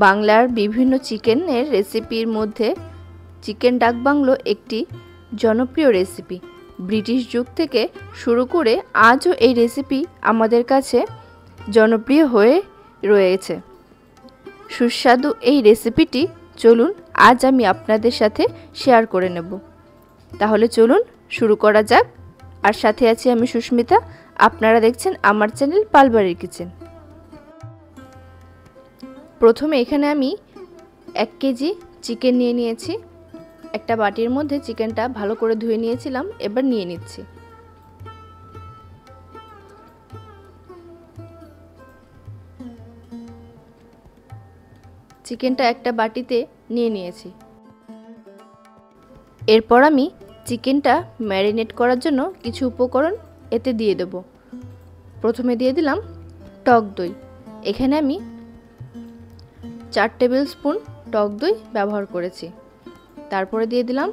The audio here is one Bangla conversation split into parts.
বাংলার বিভিন্ন চিকেনের রেসিপির মধ্যে চিকেন ডাক বাংলো একটি জনপ্রিয় রেসিপি। ব্রিটিশ যুগ থেকে শুরু করে আজও এই রেসিপি আমাদের কাছে জনপ্রিয় হয়ে রয়েছে। সুস্বাদু এই রেসিপিটি চলুন আজ আমি আপনাদের সাথে শেয়ার করে নেব। তাহলে চলুন শুরু করা যাক। আর সাথে আছি আমি সুস্মিতা। আপনারা দেখছেন আমার চ্যানেল পালবাড়ির কিচেন। প্রথমে এখানে আমি 1 কেজি চিকেন নিয়ে নিয়েছি। একটা বাটির মধ্যে চিকেনটা ভালো করে ধুয়ে নিয়েছিলাম, এবার নিয়ে নিচ্ছি। চিকেনটা একটা বাটিতে নিয়ে নিয়েছি। এরপর আমি চিকেনটা ম্যারিনেট করার জন্য কিছু উপকরণ এতে দিয়ে দেব। প্রথমে দিয়ে দিলাম টক দই। এখানে আমি 4 টেবিল স্পুন টক দই ব্যবহার করেছি। তারপরে দিয়ে দিলাম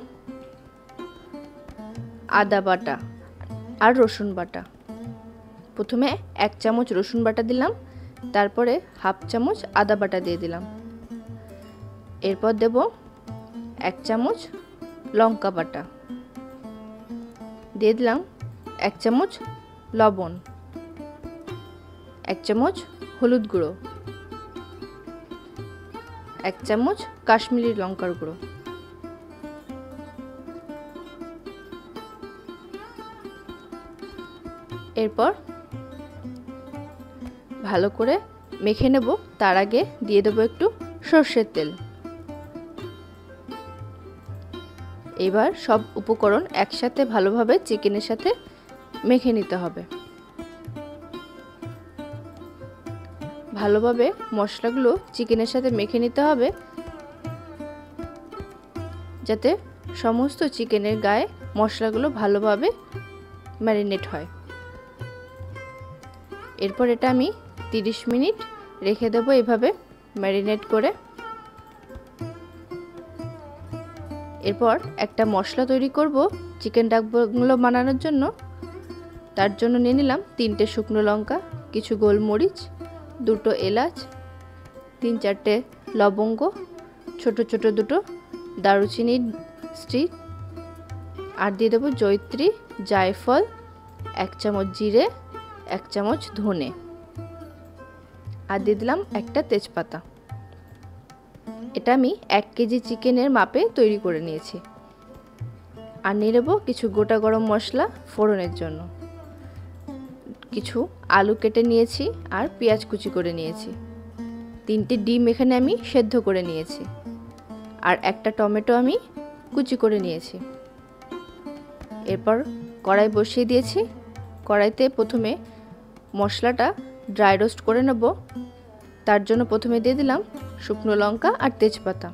আদা বাটা আর রসুন বাটা। প্রথমে 1 চামচ রসুন বাটা দিলাম, তারপরে হাফ চামচ আদা বাটা দিয়ে দিলাম। এরপর দেব 1 চামচ লঙ্কা বাটা, দিয়ে দিলাম 1 চামচ লবণ, 1 চামচ হলুদ গুঁড়ো, 1 চামচ কাশ্মীরি লঙ্কার গুঁড়ো। এরপর ভালো করে মেখে নেব। তার আগে দিয়ে দেবো একটু সরষের তেল। এবার সব উপকরণ একসাথে ভালোভাবে চিকেনের সাথে মেখে নিতে হবে। ভালোভাবে মশলাগুলো চিকেনের সাথে মেখে নিতে হবে, যাতে সমস্ত চিকেনের গায়ে মশলাগুলো ভালোভাবে ম্যারিনেট হয়। এরপর এটা আমি 30 মিনিট রেখে দেবো এভাবে ম্যারিনেট করে। এরপর একটা মশলা তৈরি করব চিকেন ডাক বাংলো বানানোর জন্য। তার জন্য নিয়ে নিলাম 3টে শুকনো লঙ্কা, কিছু গোলমরিচ, 2টো এলাচ, 3-4টে লবঙ্গ, ছোট ছোট 2টো দারুচিনির স্টিক, আর দিয়ে দেবো জয়িত্রী, জায়ফল, 1 চামচ জিরে, 1 চামচ ধনে, আর দিয়ে দিলাম একটা তেজপাতা। এটা আমি 1 কেজি চিকেনের মাপে তৈরি করে নিয়েছি। আর নিয়ে নেব কিছু গোটা গরম মশলা ফোড়নের জন্য। কিছু আলু কেটে নিয়েছি আর পেঁয়াজ কুচি করে নিয়েছি। 3টে ডিম এখানে আমি সেদ্ধ করে নিয়েছি। আর একটা টমেটো আমি কুচি করে নিয়েছি। এরপর কড়াই বসিয়ে দিয়েছি। কড়াইতে প্রথমে মশলাটা ড্রাই রোস্ট করে নেব। তার জন্য প্রথমে দিয়ে দিলাম শুকনো লঙ্কা আর তেজপাতা।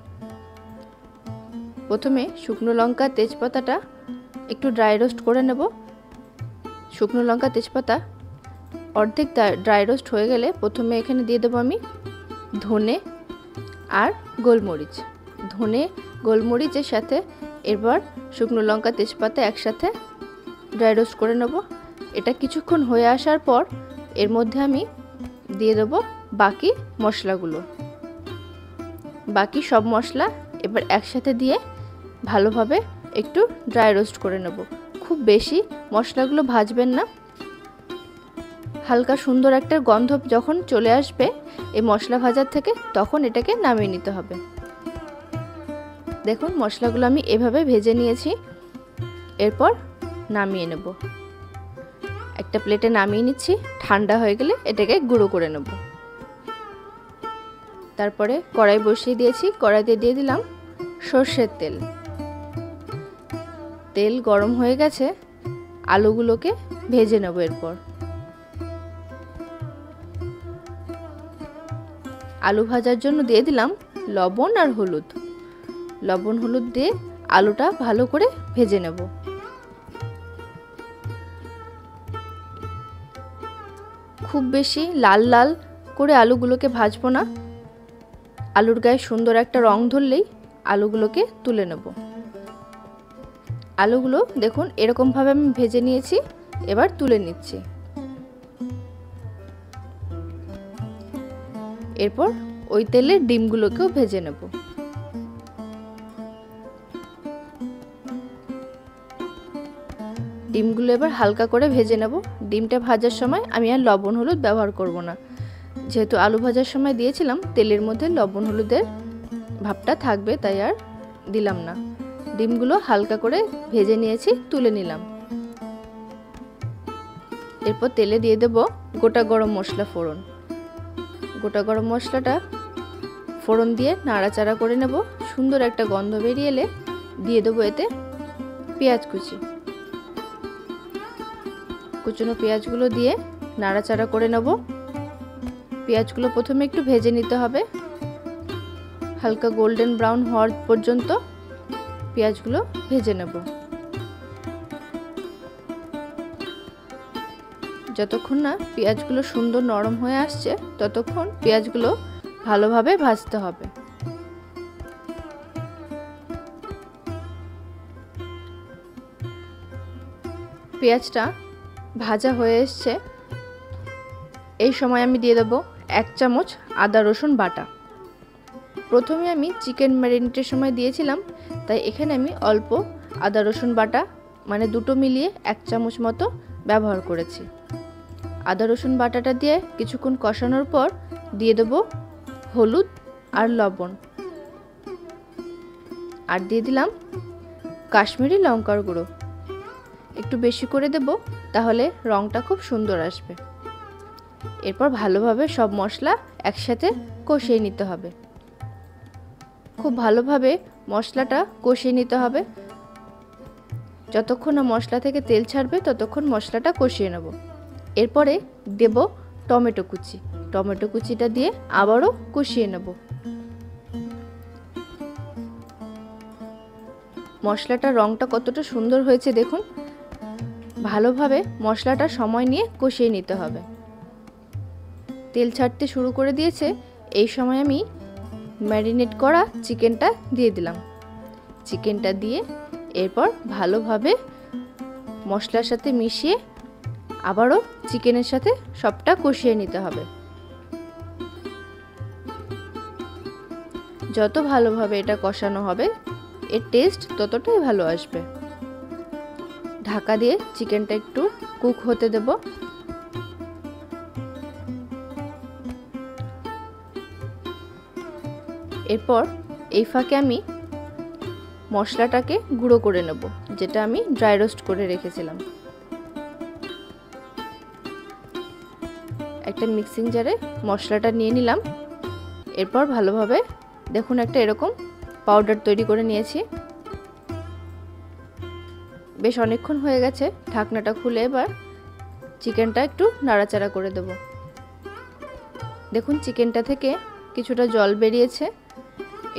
প্রথমে শুকনো লঙ্কা তেজপাতাটা একটু ড্রাই রোস্ট করে নেব। শুকনো লঙ্কা তেজপাতা অর্ধেক ড্রাই রোস্ট হয়ে গেলে প্রথমে এখানে দিয়ে দেবো আমি ধনে আর গোলমরিচ। ধনে গোলমরিচের সাথে এবার শুকনো লঙ্কা তেজপাতা একসাথে ড্রাই রোস্ট করে নেব। এটা কিছুক্ষণ হয়ে আসার পর এর মধ্যে আমি দিয়ে দেবো বাকি মশলাগুলো। বাকি সব মশলা এবার একসাথে দিয়ে ভালোভাবে একটু ড্রাই রোস্ট করে নেব। খুব বেশি মশলাগুলো ভাজবেন না। হালকা সুন্দর একটা গন্ধ যখন চলে আসবে এই মশলা ভাজার থেকে, তখন এটাকে নামিয়ে নিতে হবে। দেখুন মশলাগুলো আমি এভাবে ভেজে নিয়েছি। এরপর নামিয়ে নেব। একটা প্লেটে নামিয়ে নিচ্ছি। ঠান্ডা হয়ে গেলে এটাকে গুঁড়ো করে নেব। তারপরে কড়াই বসিয়ে দিয়েছি। কড়াইতে দিয়ে দিলাম সরষের তেল। তেল গরম হয়ে গেছে, আলুগুলোকে ভেজে নেব। এরপর আলু ভাজার জন্য দিয়ে দিলাম লবণ আর হলুদ। লবণ হলুদ দিয়ে আলুটা ভালো করে ভেজে নেব। খুব বেশি লাল লাল করে আলুগুলোকে ভাজবো না। আলুর গায়ে সুন্দর একটা রং ধরলেই আলুগুলোকে তুলে নেব। আলুগুলো দেখুন এরকমভাবে আমি ভেজে নিয়েছি। এবার তুলে নিচ্ছি। এরপর ওই তেলে ডিমগুলোকেও ভেজে নেব। ডিমগুলো এবার হালকা করে ভেজে নেব। ডিমটা ভাজার সময় আমি আর লবণ হলুদ ব্যবহার করব না, যেহেতু আলু ভাজার সময় দিয়েছিলাম তেলের মধ্যে লবণ হলুদের ভাবটা থাকবে, তাই আর দিলাম না। ডিমগুলো হালকা করে ভেজে নিয়েছি, তুলে নিলাম। এরপর তেলে দিয়ে দেব গোটা গরম মশলা ফোড়ন। গোটা গরম মশলাটা ফোড়ন দিয়ে নাড়াচাড়া করে নেব। সুন্দর একটা গন্ধ বেরিয়ে এলে দিয়ে দেবো এতে পেঁয়াজ কুচি। কুচনো পেঁয়াজগুলো দিয়ে নাড়াচাড়া করে নেব। পেঁয়াজগুলো প্রথমে একটু ভেজে নিতে হবে, হালকা গোল্ডেন ব্রাউন হওয়ার পর্যন্ত পেঁয়াজগুলো ভেজে নেব। যতক্ষণ না পেঁয়াজগুলো সুন্দর নরম হয়ে আসছে ততক্ষণ পেঁয়াজগুলো ভালোভাবে ভাজতে হবে। পেঁয়াজটা ভাজা হয়ে এসছে, এই সময় আমি দিয়ে দেবো 1 চামচ আদা রসুন বাটা। প্রথমে আমি চিকেন ম্যারিনেটের সময় দিয়েছিলাম, তাই এখানে আমি অল্প আদা রসুন বাটা মানে দুটো মিলিয়ে 1 চামচ মতো ব্যবহার করেছি। আদা রসুন বাটাটা দিয়ে কিছুক্ষণ কষানোর পর দিয়ে দেবো হলুদ আর লবণ, আর দিয়ে দিলাম কাশ্মীরি লঙ্কার গুঁড়ো। একটু বেশি করে দেব, তাহলে রঙটা খুব সুন্দর আসবে। এরপর ভালোভাবে সব মশলা একসাথে কষিয়ে নিতে হবে। খুব ভালোভাবে মশলাটা কষিয়ে নিতে হবে। যতক্ষণ না মশলা থেকে তেল ছাড়বে ততক্ষণ মশলাটা কষিয়ে নেব। এরপরে দেব টমেটো কুচি। টমেটো কুচিটা দিয়ে আবারও কষিয়ে নেব। মশলাটার রঙটা কতটা সুন্দর হয়েছে দেখুন। ভালোভাবে মশলাটা সময় নিয়ে কষিয়ে নিতে হবে। তেল ছাড়তে শুরু করে দিয়েছে, এই সময় আমি ম্যারিনেট করা চিকেনটা দিয়ে দিলাম। চিকেনটা দিয়ে এরপর ভালোভাবে মশলার সাথে মিশিয়ে আবারও চিকেনের সাথে সবটা কষিয়ে নিতে হবে। যত ভালোভাবে এটা কষানো হবে এর টেস্ট ততটাই ভালো আসবে। ঢাকা দিয়ে চিকেনটা একটু কুক হতে দেব। এরপর এই ফাঁকে আমি মশলাটাকে গুঁড়ো করে নেব, যেটা আমি ড্রাই রোস্ট করে রেখেছিলাম। একটা মিক্সিং জারে মশলাটা নিয়ে নিলাম। এরপর ভালোভাবে দেখুন একটা এরকম পাউডার তৈরি করে নিয়েছি। বেশ অনেকক্ষণ হয়ে গেছে, ঢাকনাটা খুলে এবার চিকেনটা একটু নাড়াচাড়া করে দেব। দেখুন চিকেনটা থেকে কিছুটা জল বেরিয়েছে।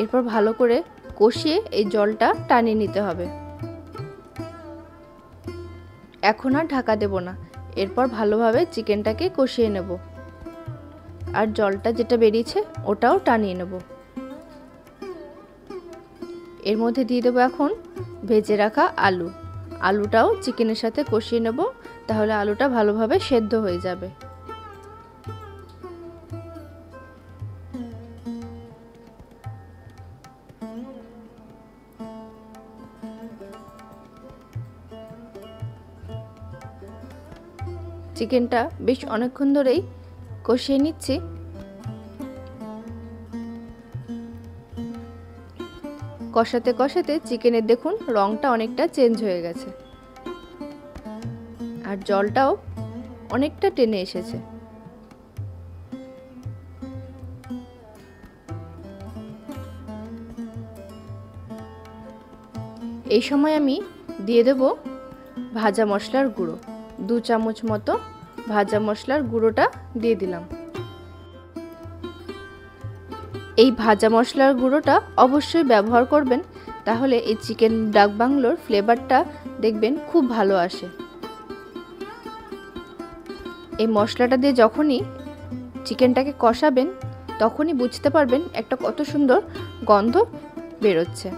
এরপর ভালো করে কষিয়ে এই জলটা টানিয়ে নিতে হবে। এখন আর ঢাকা দেব না, এরপর ভালোভাবে চিকেনটাকে কষিয়ে নেব। আর জলটা যেটা বেরিয়েছে ওটাও টানিয়ে নেব। এর মধ্যে দিয়ে দেবো এখন ভেজে রাখা আলু। আলুটাও চিকেনের সাথে কষিয়ে নেব, তাহলে আলুটা ভালোভাবে সেদ্ধ হয়ে যাবে। চিকেনটা বেশ অনেকক্ষণ ধরেই কষিয়ে নিচ্ছি। কষাতে কষাতে চিকেনের দেখুন রংটা অনেকটা চেঞ্জ হয়ে গেছে, আর জলটাও অনেকটা টেনে এসেছে। এই সময় আমি দিয়ে দেব ভাজা মশলার গুঁড়ো। 2 চামচ মতো ভাজা মশলার গুঁড়োটা দিয়ে দিলাম। এই ভাজা মশলার গুঁড়োটা অবশ্যই ব্যবহার করবেন, তাহলে এই চিকেন ডাক বাংলোর ফ্লেভারটা দেখবেন খুব ভালো আসে। এই মশলাটা দিয়ে যখনই চিকেনটাকে কষাবেন তখনই বুঝতে পারবেন একটা কত সুন্দর গন্ধ বেরোচ্ছে।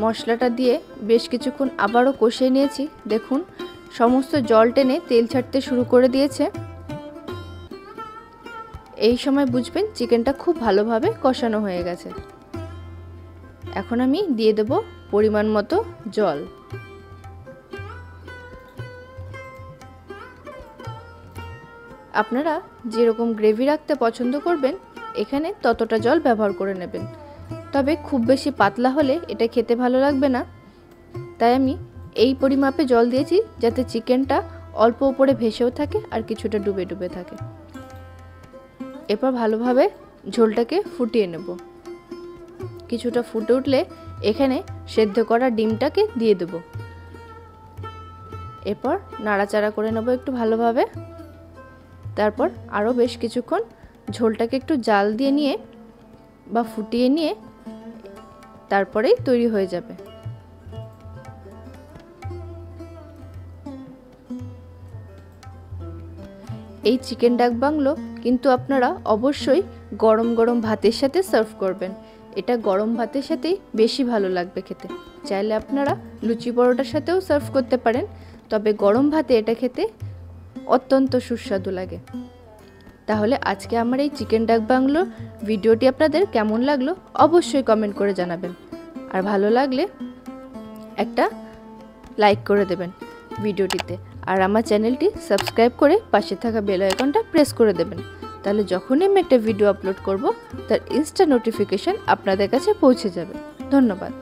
মশলাটা দিয়ে বেশ কিছুক্ষণ আবারও কষিয়ে নিয়েছি। দেখুন সমস্ত জল টেনে তেল ছাড়তে শুরু করে দিয়েছে। এই সময় বুঝবেন চিকেনটা খুব ভালোভাবে কষানো হয়ে গেছে। এখন আমি দিয়ে দেব পরিমাণ মতো জল। আপনারা যেরকম গ্রেভি রাখতে পছন্দ করবেন এখানে ততটা জল ব্যবহার করে নেবেন। তবে খুব বেশি পাতলা হলে এটা খেতে ভালো লাগবে না, তাই আমি এই পরিমাপে জল দিয়েছি যাতে চিকেনটা অল্প উপরে ভেসেও থাকে আর কিছুটা ডুবে ডুবে থাকে। এরপর ভালোভাবে ঝোলটাকে ফুটিয়ে নেব। কিছুটা ফুটে উঠলে এখানে সেদ্ধ করা ডিমটাকে দিয়ে দেব। এরপর নাড়াচাড়া করে নেব একটু ভালোভাবে। তারপর আরও বেশ কিছুক্ষণ ঝোলটাকে একটু জাল দিয়ে নিয়ে বা ফুটিয়ে নিয়ে তারপরেই তৈরি হয়ে যাবে। এই চিকেন ডাক বাংলো কিন্তু আপনারা অবশ্যই গরম গরম ভাতের সাথে সার্ভ করবেন। এটা গরম ভাতের সাথেই বেশি ভালো লাগবে খেতে। চাইলে আপনারা লুচি পরোটার সাথেও সার্ভ করতে পারেন, তবে গরম ভাতে এটা খেতে অত্যন্ত সুস্বাদু লাগে। তাহলে আজকে আমার এই চিকেন ডাক বাংলো ভিডিওটি আপনাদের কেমন লাগলো অবশ্যই কমেন্ট করে জানাবেন, আর ভালো লাগলে একটা লাইক করে দেবেন ভিডিওটিতে, আর আমার চ্যানেলটি সাবস্ক্রাইব করে পাশে থাকা বেল আইকনটা প্রেস করে দেবেন। তাহলে যখনই আমি একটা ভিডিও আপলোড করব তার ইনস্ট্যান্ট নোটিফিকেশন আপনাদের কাছে পৌঁছে যাবে। ধন্যবাদ।